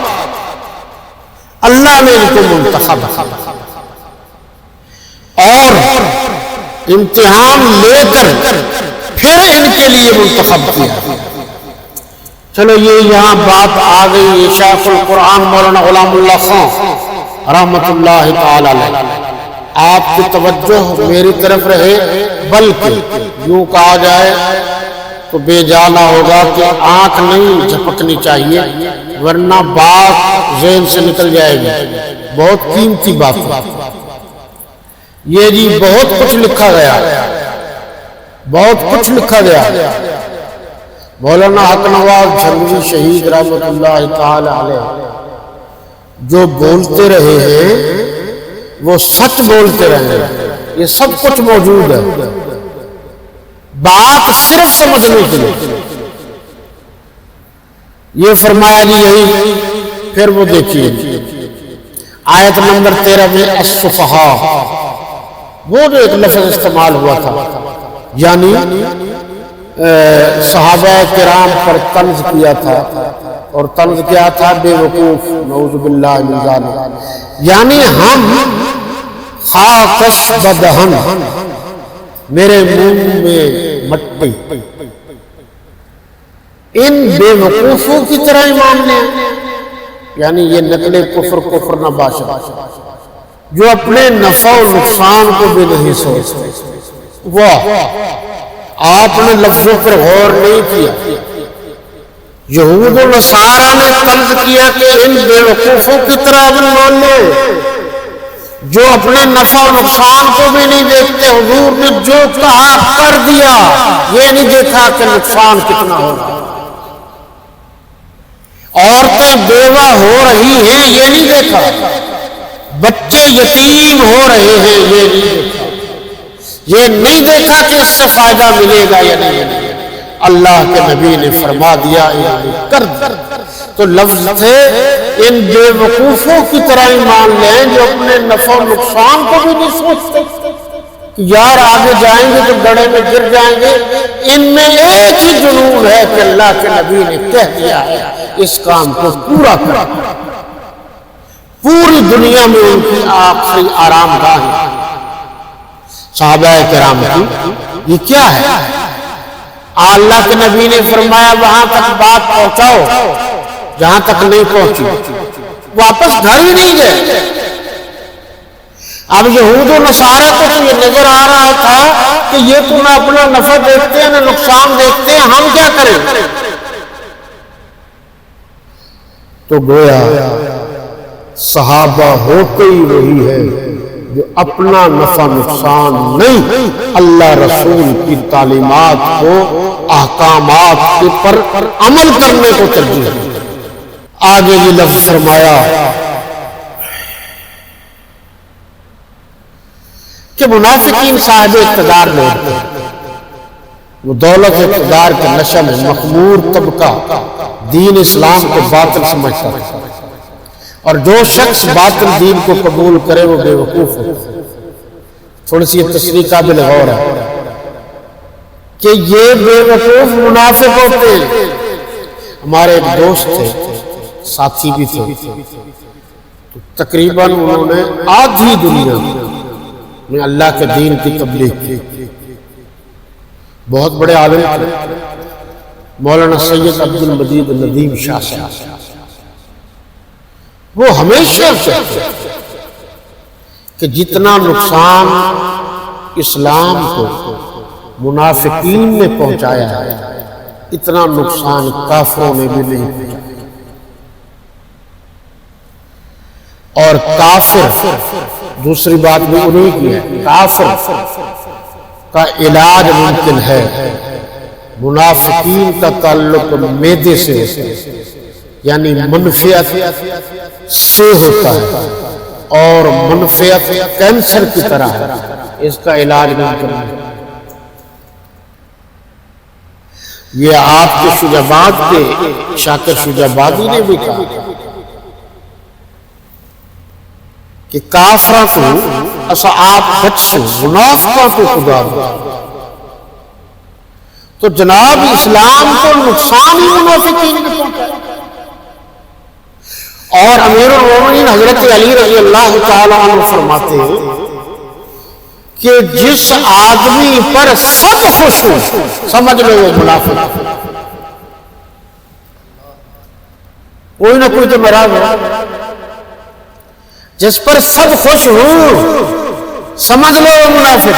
اللہ نے ان کو منتخب کیا اور امتحان لے کر پھر ان کے لیے منتخب کیا۔ چلو یہ یہاں بات آ گئی شیخ القرآن مولانا غلام اللہ خان رحمت اللہ تعالی علیہ، آپ کی توجہ میری طرف رہے، بلکہ یوں کہا جائے تو بے جانا ہوگا کہ آنکھ نہیں جھپکنی چاہیے، ورنہ بات ذہن سے نکل جائے گی۔ بہت قیمتی بات ہے یہ جی، بہت کچھ لکھا گیا، بہت کچھ لکھا گیا۔ مولانا حق نواز جھنگوی شہید رحمت اللہ تعالی علیہ جو بولتے رہے ہیں وہ سچ بولتے رہے ہیں، یہ سب کچھ موجود ہے، بات صرف سمجھنے کے لیے۔ یہ فرمایا جی یہی، پھر وہ دیکھیے آیت نمبر 13 میں الصفحاء، وہ جو ایک لفظ استعمال ہوا تھا، یعنی صحابہ کرام پر طنز کیا تھا، اور طنز کیا تھا؟ بے وقوف، نعوذ باللہ من ذالک، یعنی ہم خاکش بدہن، میرے منہ میں مٹی، ان بے وقوفوں کی طرح ایمان لیں، یعنی یہ نقل کفر نہ باشد، جو اپنے نفع و نقصان کو بھی نہیں سوچتے۔ واہ، آپ نے لفظوں پر غور نہیں کیا۔ یہود و نصارہ نے طنز کیا کہ ان بے وقوفوں کی طرح ایمان لیں جو اپنے نفع و نقصان کو بھی نہیں دیکھتے۔ حضور نے جو کہا کر دیا، یہ نہیں دیکھا کہ نقصان کتنا ہوگا۔ عورتیں بیوہ ہو رہی ہیں، یہ نہیں دیکھا، بچے یتیم ہو رہے ہیں، یہ نہیں دیکھا، یہ نہیں دیکھا کہ اس سے فائدہ ملے گا یا نہیں ملے گا۔ اللہ کے نبی نے فرما دیا کر دیا۔ تو لفظ تھے ان بے وقوفوں کی طرح ایمان لیں جو اپنے نفع و نقصان کو بھی نہیں سوچتے کہ یار آگے جائیں گے تو گڑھے میں گر جائیں گے۔ ان میں ایک ہی جنون ہے کہ اللہ کے نبی نے کہہ دیا ہے اس کام کو پورا کر۔ پوری دنیا میں ان کی آخری آرام گاہ ہے صحابہ کرام کی۔ یہ کیا ہے؟ اللہ کے نبی نے فرمایا وہاں تک بات پہنچاؤ جہاں تک نہیں پہنچی، واپس گھر ہی نہیں گئے۔ اب یہود و نصارہ کو تو یہ نظر آ رہا تھا کہ یہ تو نہ اپنا نفع دیکھتے ہیں نہ نقصان دیکھتے ہیں، ہم کیا کریں؟ تو گویا صحابہ ہوتے ہی وہی ہے جو اپنا نفع نقصان نہیں، اللہ رسول کی تعلیمات کو، احکامات کے پر عمل کرنے کو ترجیح دیتے۔ آگے یہ لفظ فرمایا کہ منافقین صاحب اقتدار میں ہوتے ہیں، وہ دولت اقتدار کے نشہ میں مخمور طبقہ دین اسلام کو باطل سمجھتا ہے، اور جو شخص باطل دین کو قبول کرے وہ بے وقوف ہے۔ تھوڑی سی تشریح قابل غور ہے کہ یہ بے وقوف منافق ہوتے ہیں۔ ہمارے ایک دوست تھے، ساتھی بھی تھے، تو تقریباً انہوں نے آدھی دنیا میں اللہ کے دین کی تبلیغ کی۔ بہت بڑے عالم تھے، مولانا سید عبد المجید ندیم شاہ صاحب۔ وہ ہمیشہ کہتے کہ جتنا نقصان اسلام کو منافقین نے پہنچایا ہے، اتنا نقصان کافروں نے بھی نہیں پہنچایا۔ اور کافر، دوسری بات بھی انہی کی ہے، کافر کا علاج ممکن ہے۔ منافقین کا تعلق معدے سے یعنی منفعت سے ہوتا ہے، اور منفعت کینسر کی طرح ہے، اس کا علاج ممکن ہے۔ یہ آپ کے شجاباد کے شاکر شجابادی نے بھی کہا کہ کافروں کو اسا آپ بچو، منافقوں کو خدا بچو۔ تو جناب اسلام کو نقصان ہی منافقین نے پہنچایا۔ اور امیر المومنین حضرت علی رضی اللہ تعالیٰ عنہ فرماتے ہیں کہ جس آدمی پر سب خوش ہو سمجھ لو وہ منافق، کوئی نہ کوئی تو مراد ہے۔ جس پر سب خوش ہو سمجھ لو وہ منافق۔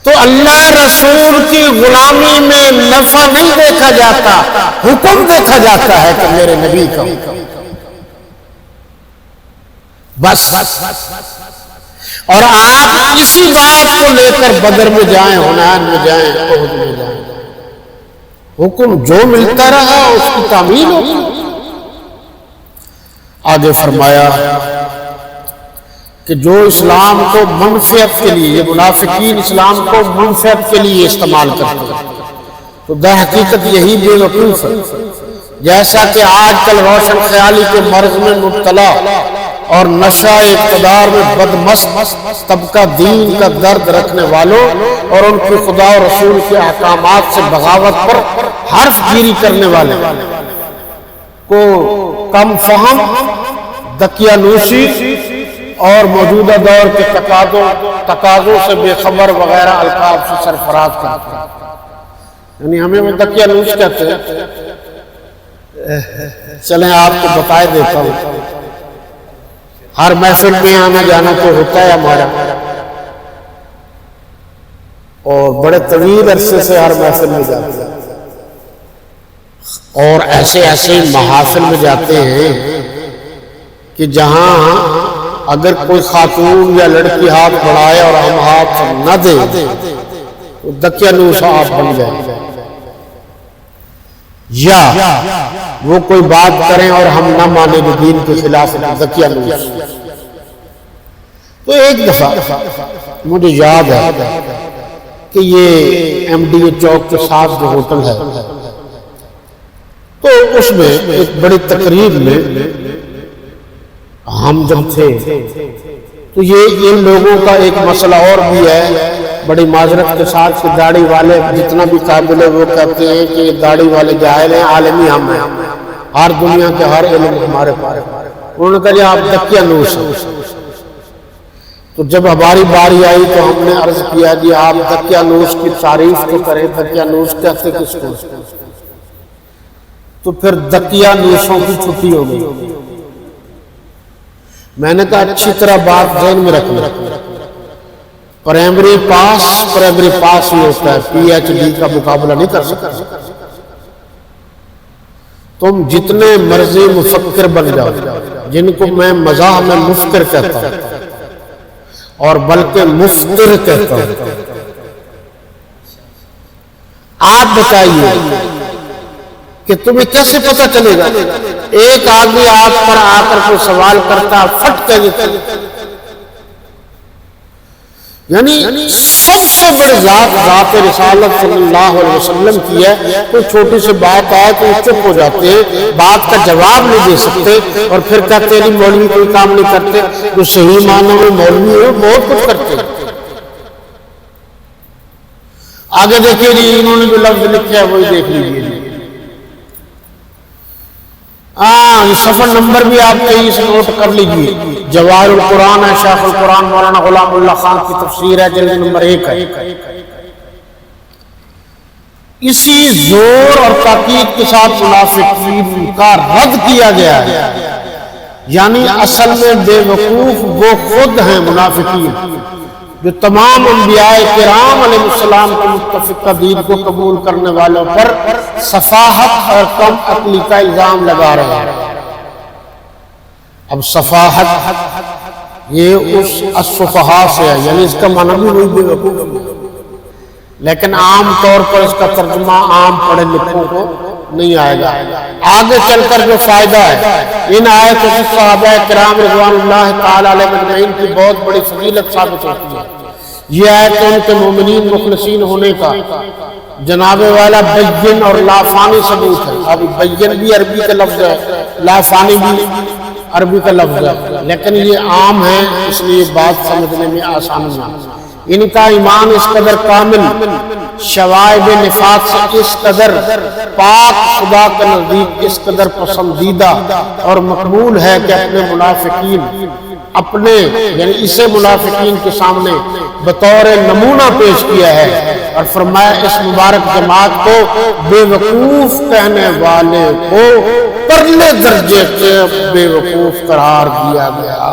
تو اللہ رسول کی غلامی میں نفع نہیں دیکھا جاتا، حکم دیکھا جاتا ہے کہ میرے نبی کا بس۔ اور آپ اسی بات کو لے کر بدر میں جائیں، حنین میں جائیں، احد میں جائیں، حکم جو ملتا رہا اس کی تعمیل ہوگی۔ آگے فرمایا کہ جو اسلام کو منفعت کے لیے، یہ منافقین اسلام کو منفعت کے لیے استعمال کرتے ہیں، تو در حقیقت یہی بے وقوف ہے۔ جیسا کہ آج کل روشن خیالی کے مرض میں مبتلا اور نشہ اقتدار میں بدمست طبقہ دین کا درد رکھنے والوں اور ان کی خدا و رسول کے احکامات سے بغاوت پر حرف گیری کرنے والے کو کم فہم، دقیانوسی اور موجودہ دور کے تقاضوں سے بے خبر وغیرہ القاب سے سرفراز کرتے ہیں۔ یعنی ہمیں وہ دقیانوس کہتے ہیں۔ چلیں آپ کو بتائے دیتا ہوں، ہر محفل میں آنا جانا تو ہوتا ہے ہمارا، اور بڑے طویل عرصے سے ہر محفل میں جاتے ہیں، اور ایسے ایسے محافل میں جاتے ہیں کہ جہاں اگر کوئی خاتون یا لڑکی ہاتھ بڑھائے اور ہم ہاتھ نہ دیں تو دقیانوس آپ بن جائیں، یا وہ کوئی بات کریں اور ہم نہ مانیں کہ دین کے خلاف دقیانوس۔ تو ایک دفعہ مجھے یاد ہے کہ یہ ایم ڈی اے چوک کے ساتھ جو ہوٹل ہے، تو اس میں ایک بڑی تقریب میں ہم جب تھے، تو یہ ان لوگوں کا ایک مسئلہ اور بھی ہے، بڑی معذرت کے ساتھ کہ داڑھی والے جتنا بھی قابل ہے وہ کہتے ہیں کہ داڑھی والے جاہل ہیں، عالمی ہم ہیں، ہر دنیا کے ہر علم ہمارے پاس۔ انہوں نے کہا جی آپ دقیانوس ہیں۔ تو جب ہماری باری آئی تو ہم نے عرض کیا جی آپ دقیانوس کی تعریف تو کریں، دقیانوس کہتے کس کو؟ تو پھر دقیانوسوں کی چھٹی ہو گئی۔ میں نے کہا اچھی طرح بات ذہن میں رکھنا، پرائمری پاس ہی ہوتا ہے، پی ایچ ڈی کا مقابلہ نہیں کر سکتا۔ تم جتنے مرضی مفکر بن جاؤ، جن کو میں مزاح میں مفکر کہتا ہوں اور بلکہ مفتر کہتا ہوں، آپ بتائیے کہ تمہیں کیسے پتہ چلے گا؟ ایک آدمی آپ پر آ کر کوئی سوال کرتا فٹ کہہ دیتا۔ یعنی سب سے بڑی ذات رسالت صلی اللہ علیہ وسلم کی ہے، کوئی چھوٹی سی بات آئے تو چپ ہو جاتے ہیں، بات کا جواب نہیں دے سکتے، اور پھر کہتے ہیں مولوی کوئی کام نہیں کرتے۔ جو صحیح معنوں میں مولوی ہے بہت کچھ کرتے ہیں۔ آگے دیکھیے جی انہوں نے جو لفظ لکھا ہے وہی دیکھ لیجیے۔ صفحہ نمبر بھی آپ 23 نوٹ کر لیجیے۔ جواہر القرآن ہے، شیخ القرآن مولانا غلام اللہ خان کی تفسیر ہے، جلد نمبر 1 ہے۔ اسی زور اور تاکید کے ساتھ منافقین کا رد کیا گیا ہے، یعنی اصل میں بے وقوف وہ خود ہیں منافقین، جو تمام انبیاء کرام علیہ السلام کے متفقہ دین کو قبول کرنے والوں پر سفاہت اور کم عقلی کا الزام لگا رہے ہیں۔ اب سفاہت یہ اس السفہاء سے ہے، یعنی اس کا معنی بھی وہی بے وقوف، لیکن عام طور پر اس کا ترجمہ عام پڑھے لکھوں کو نہیں آئے گا۔ آگے چل کر جو فائدہ ہے، ان آیتوں سے صحابہ کرام رضوان اللہ تعالی علیہ اجمعین کی بہت بڑی فضیلت ثابت ہوتی ہے۔ یہ آیت ان کے مومنین مخلصین ہونے کا جناب والا بین اور لافانی ثبوت ہے۔ اب بین بھی عربی کا لفظ ہے، لافانی بھی عربی کا لفظ ہے، لیکن یہ عام ہے اس لیے بات سمجھنے میں آسانی ہے۔ ان کا ایمان اس قدر کامل، شوائب نفاق سے اس قدر پاک، خدا کے نزدیک اس قدر پسندیدہ اور مقبول ہے کہ اپنے یعنی اسے منافقین کے سامنے بطور نمونہ پیش کیا ہے، اور فرمایا اس مبارک جماعت کو بے وقوف کہنے والے کو پرلے درجے سے بے وقوف قرار دیا گیا۔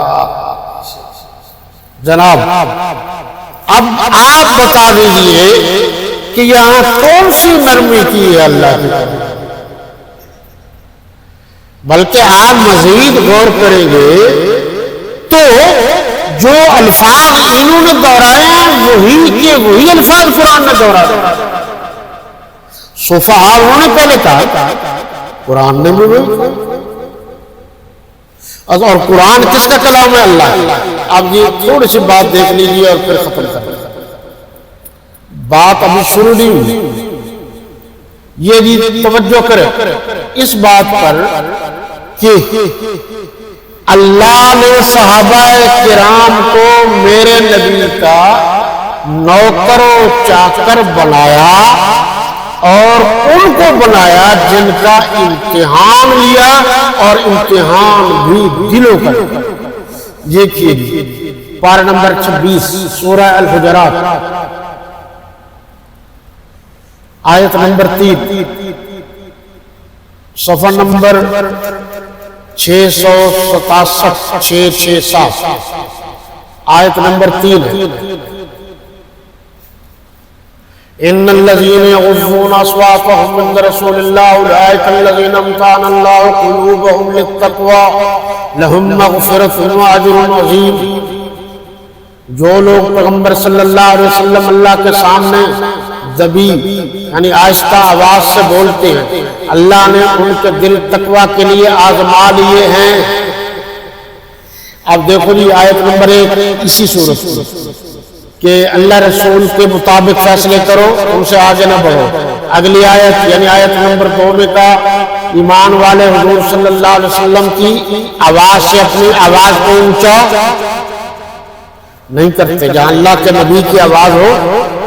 جناب اب آپ بتا دیجئے کہ یہاں کون سی نرمی کی ہے اللہ کی طرف؟ بلکہ آپ مزید غور کریں گے تو جو الفاظ انہوں نے دہرائے ہیں وہی الفاظ قرآن نے دہرائے۔ سفہاء انہوں نے پہلے کہا، قرآن نے بھی وہی، اور قرآن کس کا کلام ہے؟ اللہ۔ اب یہ تھوڑی سی بات دیکھ لیجیے اور پھر ختم کر لیں۔ بات ابھی شروع نہیں ہوئی، یہ بھی توجہ کرے اس بات پر کہ اللہ نے صحابہ کرام کو میرے نبی کا نوکر و چاکر بنایا، اور ان کو بنایا جن کا امتحان لیا، اور امتحان بھی دلوں کا۔ دیکھیے پارہ نمبر 26 سورہ الحجرات آیت نمبر 3، صفحہ نمبر 667 667 آیت نمبر 3 ہے۔ ان الذين يغضون اصواتهم عند رسول الله اولئك الذين امتحن الله قلوبهم للتقوى لهم مغفرة واجر عظيم۔ جو لوگ پیغمبر صلی اللہ علیہ وسلم اللہ کے سامنے دبی یعنی آہستہ آواز سے بولتے ہیں، اللہ نے ان کے دل تقوی کے لیے آزما لیے ہیں۔ اب دیکھو جی آیت نمبر 1 اسی سورت کہ اللہ رسول کے مطابق فیصلے کرو، ان سے آگے نہ بڑھو۔ اگلی آیت یعنی آیت نمبر 2 میں کہا ایمان والے حضور صلی اللہ علیہ وسلم کی آواز سے اپنی آواز کو اونچا نہیں کرتے۔ جہاں اللہ کے نبی کی آواز ہو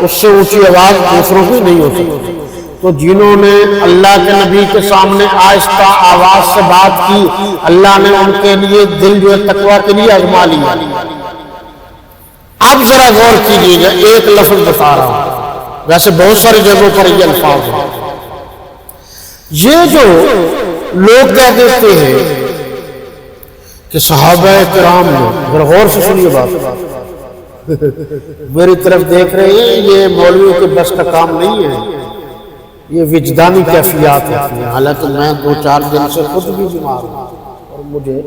اس سے اونچی آواز دوسروں کی نہیں ہو سکتی۔ تو جنہوں نے اللہ کے نبی کے سامنے آہستہ آواز سے بات کی، اللہ نے ان کے لیے دل جو ہے تقوی کے لیے آزما لیا۔ اب ذرا غور کیجیے گا، ایک لفظ بتا رہا ہوں، ویسے بہت ساری جگہوں پر یہ الفاظ ہیں۔ یہ جو لوگ کہہ دیتے ہیں کہ صحابہ کرام نے، ذرا غور سے سنیے بات، میری طرف دیکھ رہے ہیں، یہ مولویوں کے بس کا کام نہیں ہے، یہ وجدانی کیفیات ہیں۔ حالانکہ میں 2-4 دن سے خود بھی بیمار ہوں اور مجھے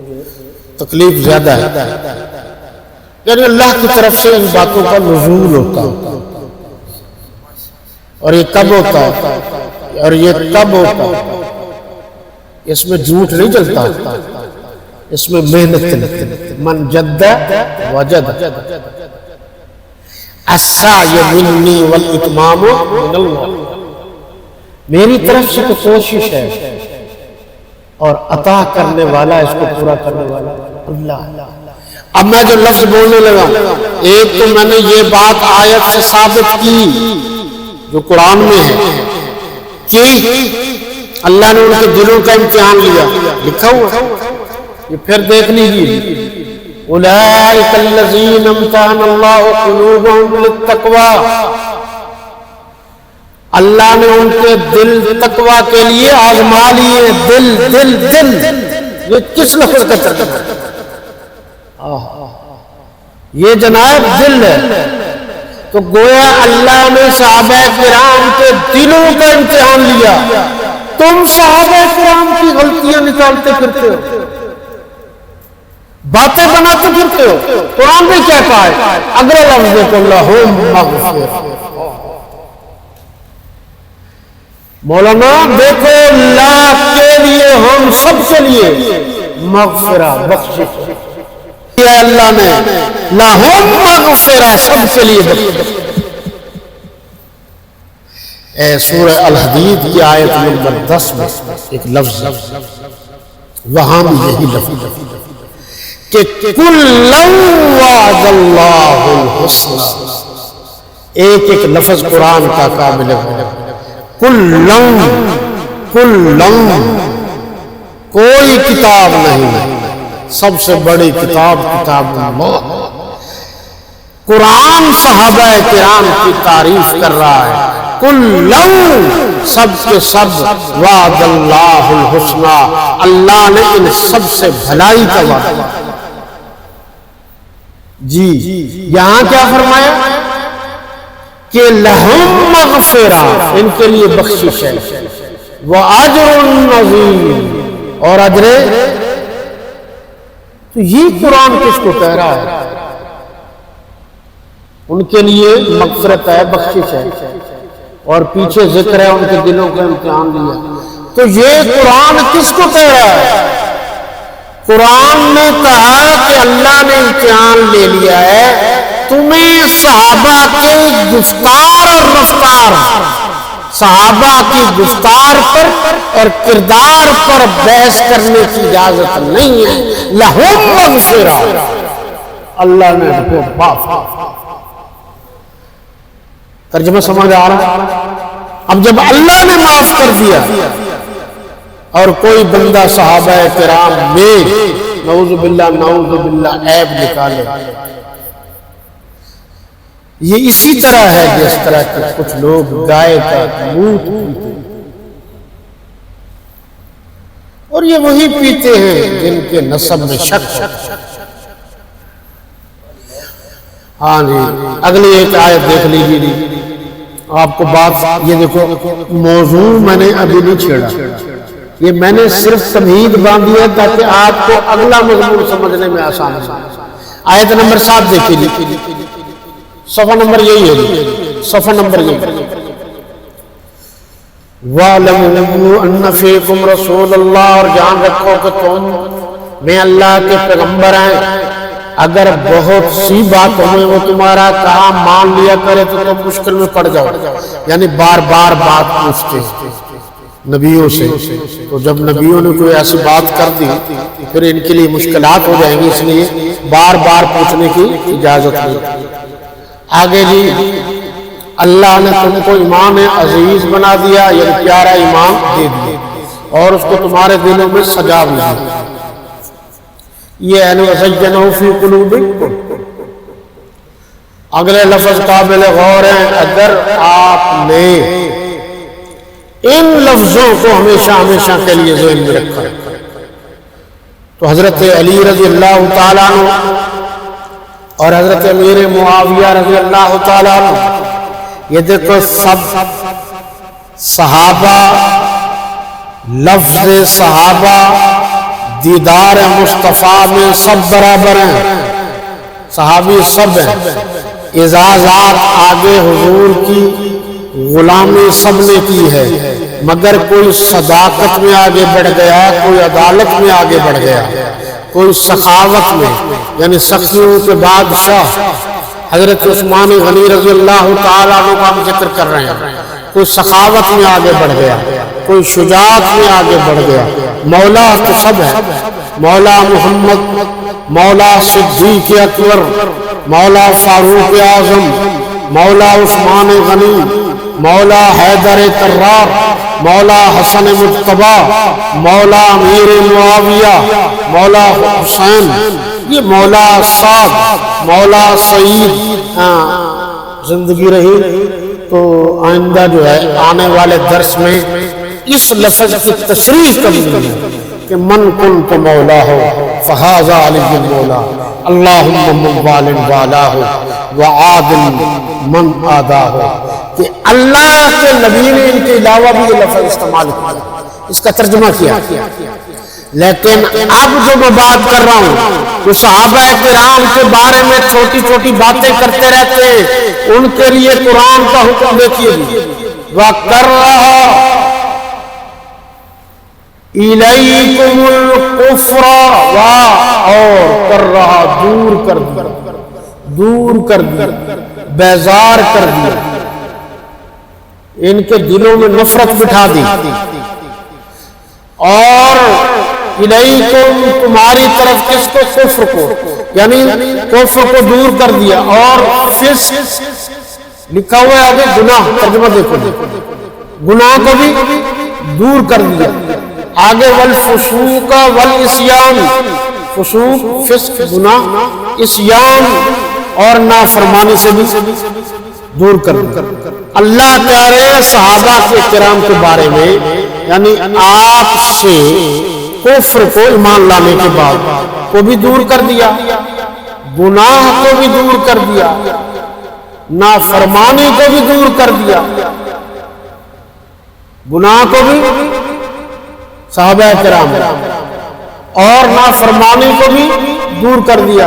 تکلیف زیادہ ہے، یعنی اللہ کی طرف سے ان باتوں کا نزول ہوتا ہے، اور یہ کب ہوتا ہے اور یہ کب ہوتا ہے؟ اس میں جھوٹ نہیں چلتا، اس میں محنت چلتی۔ من جد وجد، السعی منی والاتمام من اللہ، میری طرف سے تو کوشش ہے اور عطا کرنے والا، اس کو پورا کرنے والا اللہ۔ اب میں جو لفظ بولنے لگا، ایک تو میں نے یہ بات آیت سے ثابت کی جو قرآن میں ہے کہ اللہ نے ان کے دلوں کا امتحان لیا، لکھا ہوا، یہ پھر دیکھ لیجیے، اولئک الذین امتحن اللہ قلوبہم للتقوی، اللہ نے ان کے دل تقوی کے لیے آزما لیے۔ دل دل دل، یہ کس لفظ کا ترجمہ ہے؟ یہ جناب دل ہے. تو گویا اللہ نے صحابہ کرام کے دلوں کا امتحان لیا. تم صحابہ کرام کی غلطیاں نکالتے پھرتے ہو، باتیں بناتے پھرتے ہو. قرآن میں کیا کہا ہے؟ اگلے لفظ دیکھو، لہم مغفرہ. مولانا دیکھو، اللہ کے لیے، ہم سب کے لیے مغفرہ، بخشش کیا اللہ نے. لہم مغفرہ، سب کے لیے بخشش. سورہ الحدید کی آیت نمبر 10 میں ایک لفظ، وہاں بھی یہی لفظ کہ کُلًّا وعد اللہ الحسنى. ایک ایک لفظ قرآن کا قابل ہے. کُلًّا، کُلًّا، کوئی کتاب نہیں، سب سے بڑی کتاب کتاب اللہ. قرآن صحابہ کرام کی تعریف کر رہا ہے. کُلًّا، سب کے سب، وعد اللہ الحسنى، اللہ نے ان سب سے بھلائی کا وعدہ. جی یہاں کیا فرمایا کہ لہم مغفرہ، ان کے لیے بخشش ہے، وَأَجْرٌ عَظِيمٌ، اور اجر. تو یہ قرآن کس کو کہہ رہا ہے؟ ان کے لیے مغفرت ہے، بخشش ہے، اور پیچھے ذکر ہے ان کے دلوں کا امتحان لیا. تو یہ قرآن کس کو کہہ رہا ہے؟ قرآن نے کہا کہ اللہ نے امتحان لے لیا ہے. تمہیں صحابہ کی گفتار اور رفتار، صحابہ کی گفتار پر اور کردار پر بحث کرنے کی اجازت نہیں ہے. لہم مغفرہ، اللہ نے ان کو معاف. ترجمہ سمجھ آ رہا؟ اب جب اللہ نے معاف کر دیا اور کوئی بندہ صحابہ کرام میں نعوذ باللہ عیب نکالے، یہ اسی طرح ہے جس طرح کہ کچھ لوگ گائے کا موت پیتے، اور یہ وہی پیتے ہیں جن کے نسب میں شک ہے. ہاں جی، اگلی ایک آیت دیکھ لیجیے. آپ کو بات یہ دیکھو، موضوع میں نے ابھی نہیں چھیڑا، یہ میں نے صرف تمہید باندھی ہے تاکہ آپ کو اگلا مضمون سمجھنے میں آسان ہو. آیت نمبر 7 دیکھیے، صفحہ نمبر یہی ہے، صفحہ نمبر یہی ہے. وَاعْلَمُوا أَنَّ فِيكُمْ رَسُولَ اللَّهِ، اور جان رکھو کہ تم میں اللہ کے پیغمبر ہیں. اگر بہت سی بات ہمیں وہ تمہارا کام مان لیا کرے تو تم مشکل میں پڑ جاؤ. یعنی بار بار بات پوچھتے نبیوں سے، تو جب نبیوں نے کوئی ایسی بات کر دی پھر ان کے لیے مشکلات ہو جائیں گی، اس لیے بار بار پوچھنے کی اجازت نہیں. آگے جی، اللہ نے تم کو ایمان عزیز بنا دیا، یعنی پیارا ایمان دے دیا، اور اس کو تمہارے دلوں میں سجا بھی دیا. یہ وَزَيَّنَهُ فِي قُلُوبِكُمْ. اگلے لفظ قابل غور ہیں. اگر آپ نے ان لفظوں کو ہمیشہ ہمیشہ کے لیے ذہن میں رکھا تو حضرت علی رضی اللہ تعالیٰ عنہ اور حضرت امیر معاویہ رضی اللہ تعالیٰ عنہ، یہ دیکھو سب صحابہ، لفظ صحابہ، دیدار مصطفیٰ میں سب برابر ہیں، صحابی سب ہیں. اعزازات آگے حضور کی غلامی سب نے کی ہے، مگر کوئی صداقت میں آگے بڑھ گیا، کوئی عدالت میں آگے بڑھ گیا، کوئی سخاوت میں، یعنی سخیوں کے بادشاہ حضرت عثمان غنی رضی اللہ تعالیٰ عنہ کا ہم ذکر کر رہے ہیں. کوئی سخاوت میں آگے بڑھ گیا، کوئی شجاعت میں آگے بڑھ گیا. مولا تو سب ہے، مولا محمد، مولا صدیق اکبر، مولا فاروق اعظم، مولا عثمان غنی، مولا حیدر کرار، مولا حسن مجتبی، مولا امیر معاویہ، مولا حسین، یہ مولا سعد، مولا سعید. زندگی رہی تو آئندہ جو ہے آنے والے درس میں اس لفظ کی تشریح کرنی ہے کہ من کنت مولا ہو فہذا علی المولا اللہم من وال والا ہو وعادل من آدا ہو، کہ اللہ کے نبی نے ان کے علاوہ بھی یہ لفظ استعمال کیا، اس کا ترجمہ کیا۔ لیکن اب جو میں بات کر رہا ہوں وہ صحابہ کرام کے بارے میں چھوٹی چھوٹی باتیں کرتے رہتے ہیں، ان کے لیے قرآن کا حکم دیکھیے وَقَرَّهَا إِلَيْكُمُ الْكُفْرَ اور کر رہا دور کر دیا بیزار کر دیا، ان کے دلوں میں نفرت بٹھا دی، اور الیکم تمہاری طرف کس کو؟ کفر کو، یعنی کفر کو دور کر دیا، اور فسق لکھا ہوا ہے آگے گناہ، ترجمہ دیکھو گناہ کو بھی دور کر دیا، آگے والفسوق والعصیان، فسوق فسق گناہ، عصیان اور نافرمانی سے بھی دور کر دیا۔ اللہ پیارے صحابہ کے کرام کے بارے میں یعنی آپ سے کفر کو ایمان لانے کے بعد کو بھی دور کر دیا، گناہ کو بھی دور کر دیا، نافرمانی کو بھی دور کر دیا، گناہ کو بھی صحابہ کرام اور نافرمانی کو بھی دور کر دیا۔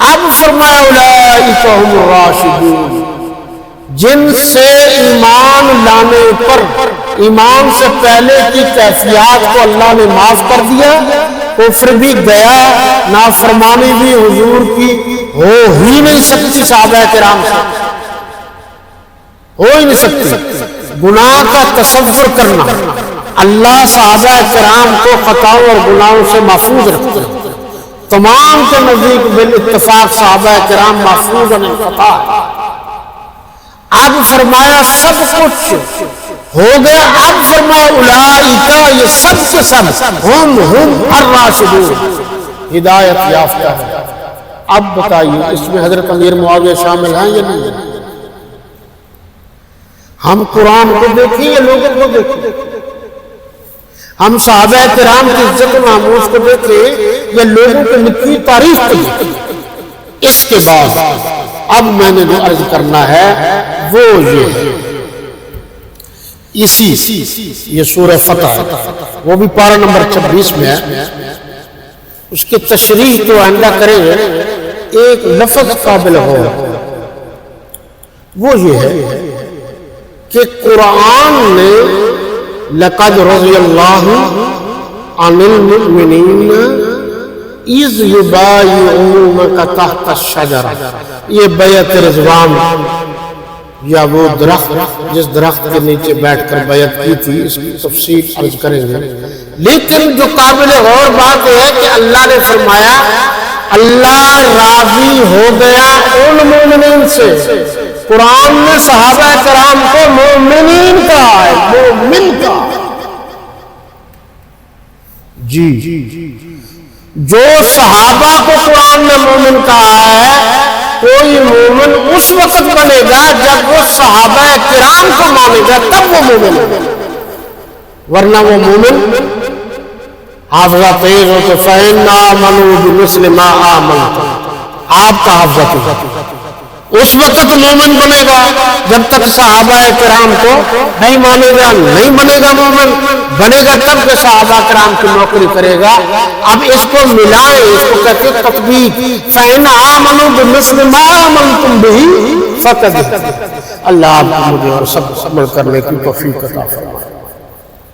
اب فرمایا اولئک ھم الراشدون، جن سے ایمان لانے پر ایمان سے پہلے کی کیفیات کو اللہ نے معاف کر دیا، کفر بھی گیا، نافرمانی بھی حضور کی ہو ہی نہیں سکتی، صحابہ کرام سے ہو ہی نہیں سکتی۔ گناہ کا تصور کرنا، اللہ صحابہ کرام کو خطاؤں اور گناہوں سے محفوظ رکھتے ہیں، تمام کے نزدیک بالاتفاق صحابہ کرام محفوظ اور خطا ہے۔ اب فرمایا سب کچھ ہو گیا، اب فرمایا اولئک، یہ سب کے سب ہم الراشدون، ہدایت یافتہ ہے۔ اب بتائیے اس میں حضرت امیر معاویہ شامل ہیں یا نہیں؟ ہم قرآن کو دیکھیں یا لوگوں کو دیکھیں؟ ہم صحابہ کرام کی عزت و ناموس کو دیکھیں یا لوگوں کے لکھی تاریخ کو دیکھیں؟ اس کے بعد اب میں نے جو عرض کرنا ہے وہ یہ ہے، یہ سورہ فتح ہے، وہ بھی پارہ نمبر 26 میں ہے، اس کی تشریح تو آئندہ کریں گے، ایک لفظ قابل ہو وہ یہ ہے کہ قرآن نے لقد رضی اللہ عن المؤمنین اذ یبایعونک تحت الشجرہ، یہ بیعت رضوان یا وہ درخت جس درخت کے نیچے بیٹھ کر بیعت کی تھی، اس کی تفصیل عرض کریں گے۔ لیکن جو قابل غور بات ہے کہ اللہ نے فرمایا اللہ راضی ہو گیا ان مومنین سے، قرآن نے صحابہ کرام کو مومنین کہا ہے، مومن کہا ہے۔ جی جو صحابہ کو قرآن نے مومن کہا ہے، کوئی مومن اس وقت بنے گا جب وہ صحابہ کرام کو مانے گا، تب وہ مومن ہے، ورنہ وہ مومن حافظہ تیز ہو تو فَإِنَّ آمَنُوا بِمِثْلِ مَا آمَنْتُمْ، آپ کا حافظہ تیز اس وقت مومن بنے گا جب تک صحابہ کرام کو نہیں مانے گا، نہیں بنے گا مومن، بنے گا تب کہ صحابہ کرام کی نوکری کرے گا۔ اب اس کو ملائیں، اس کو کہتے ہیں تطبیق، فَإِنْ آمَنُوا بِمِثْلِ مَا آمَنْتُمْ بِهِ فَقَدْ، اللہ آپ کو مجھے اور سب عمل کرنے کی توفیق عطا فرمائے۔